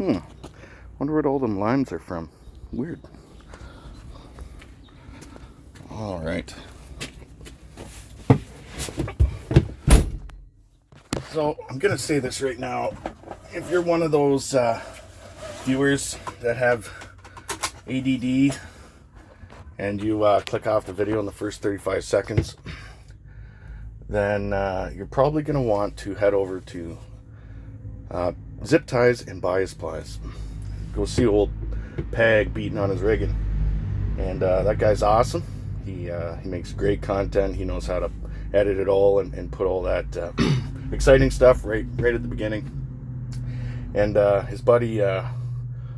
Wonder what all them lines are from. Weird. All right. So I'm gonna say this right now. If you're one of those viewers that have ADD and you click off the video in the first 35 seconds, then you're probably gonna want to head over to Zip Ties and Bias Plies. Go see old Peg beating on his rigging, and that guy's awesome. He makes great content. He knows how to edit it all and put all that exciting stuff right at the beginning. And his buddy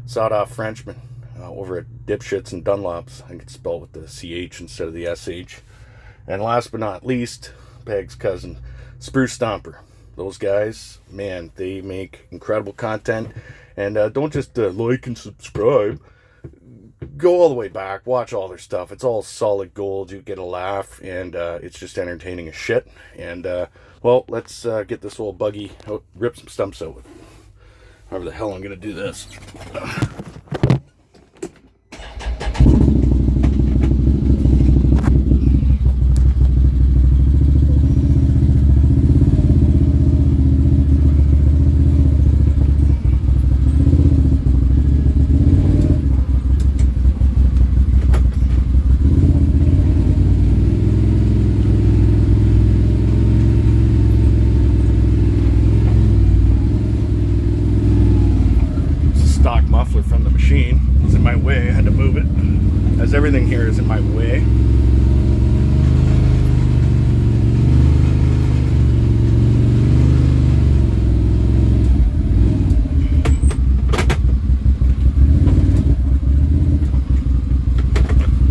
Sawed-Off Frenchman over at Dipshits and Dunlops, I think it's spelled with the CH instead of the SH. And last but not least, Peg's cousin, Spruce Stomper. Those guys, man, they make incredible content. And don't just like and subscribe. Go all the way back, watch all their stuff. It's all solid gold. You get a laugh, and it's just entertaining as shit. And well, let's get this old buggy out, rip some stumps out with it. However the hell I'm gonna do this. Muffler from the machine. It was in my way. I had to move it, as everything here is in my way.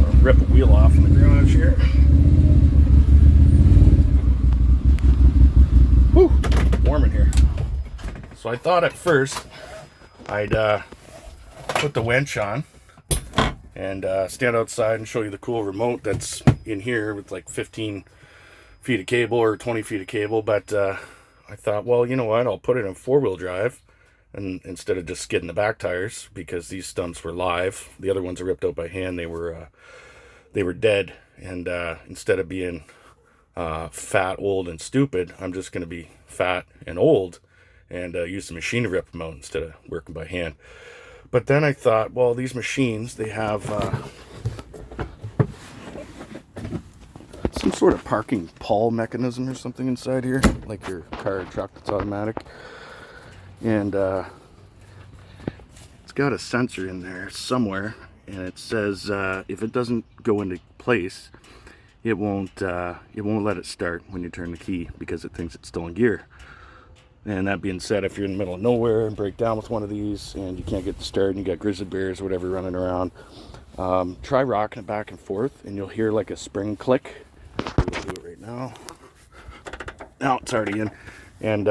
I'll rip a wheel off in the garage here. Whew, warm in here. So I thought at first I'd put the winch on and stand outside and show you the cool remote that's in here with like 15 feet of cable or 20 feet of cable. But I thought, well, you know what? I'll put it in four-wheel drive, and instead of just skidding the back tires, because these stumps were live. The other ones are ripped out by hand. They were dead. And instead of being fat, old, and stupid, I'm just going to be fat and old and use the machine to rip them out instead of working by hand. But then I thought, well, these machines, they have some sort of parking pawl mechanism or something inside here, like your car or truck that's automatic. And it's got a sensor in there somewhere, and it says if it doesn't go into place, it won't let it start when you turn the key, because it thinks it's still in gear. And that being said, if you're in the middle of nowhere and break down with one of these and you can't get the start and you got grizzly bears or whatever running around, try rocking it back and forth and you'll hear like a spring click. We'll do it right now. Now it's already in. And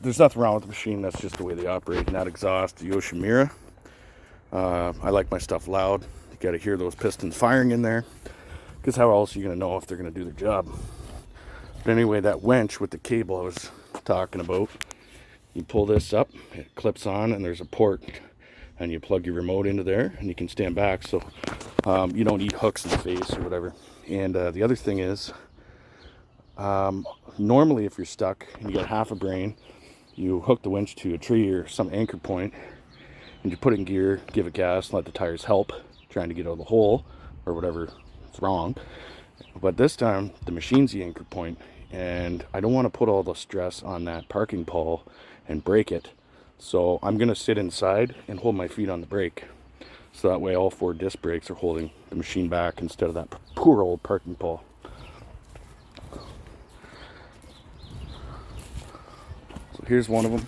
there's nothing wrong with the machine. That's just the way they operate. And that exhaust, the Yoshimura. I like my stuff loud. You got to hear those pistons firing in there, because how else are you going to know if they're going to do their job? But anyway, that winch with the cable I was talking about, you pull this up, it clips on, and there's a port, and you plug your remote into there and you can stand back, so you don't eat hooks in the face or whatever. And the other thing is, normally if you're stuck and you got half a brain, you hook the winch to a tree or some anchor point and you put it in gear, give it gas, let the tires help trying to get out of the hole or whatever is wrong. But this time the machine's the anchor point, and I don't want to put all the stress on that parking pole and break it. So I'm going to sit inside and hold my feet on the brake. So that way all four disc brakes are holding the machine back instead of that poor old parking pole. So here's one of them.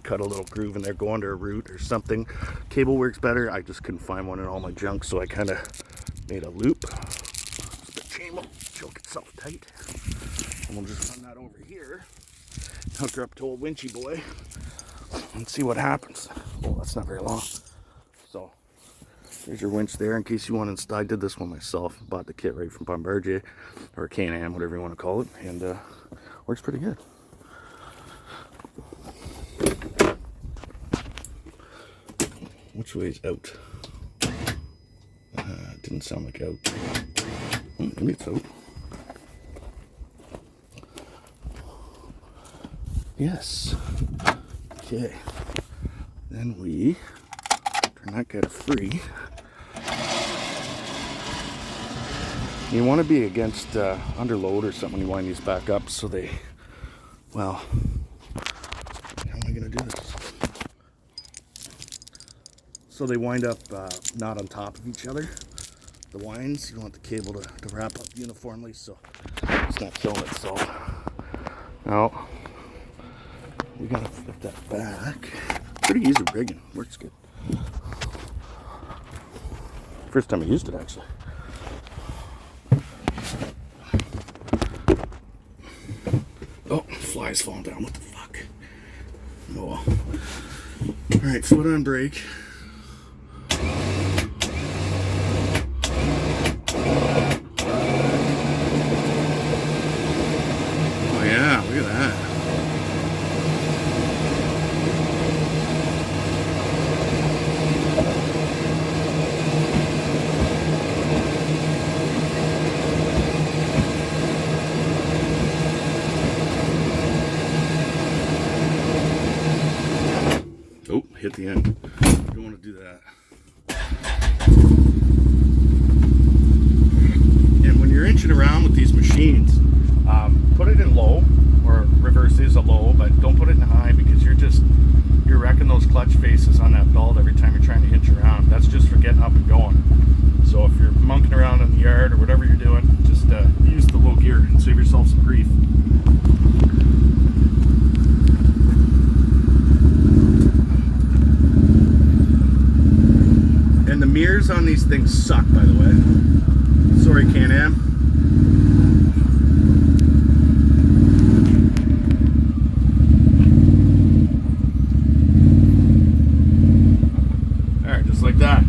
Cut a little groove in there, go under a root or something. Cable works better. I just couldn't find one in all my junk, so I kind of made a loop. The chain will choke itself tight. And we'll just run that over here, hook her up to old Winchy boy, and see what happens. Oh, that's not very long. So there's your winch there in case you want to install. I did this one myself. Bought the kit right from Bombardier or CanAm, whatever you want to call it, and works pretty good. Which way is out? Didn't sound like out. Maybe it's out. Yes. Okay. Then we turn that guy to free. You want to be against under load or something when you wind these back up so they, well, how am I going to do this? So they wind up not on top of each other. The winds, you want the cable to wrap up uniformly so it's not killing itself. Now, we got to flip that back. Pretty easy rigging, works good. First time I used it actually. Oh, fly's falling down. What the fuck? Oh well. Alright, foot on brake. Oh yeah, look at that. Oh, hit the end. Don't want to do that. And when you're inching around with these machines, put it in low, or reverse is a low, but don't put it in high because you're wrecking those clutch faces on that belt every time you're trying to inch around. That's just for getting up and going. So if you're monkeying around in the yard or whatever you're doing, just use the low gear and save yourself some grief. And the mirrors on these things suck, by the way. Sorry, CanAm. Alright, just like that.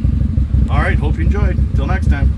Alright, hope you enjoyed. Till next time.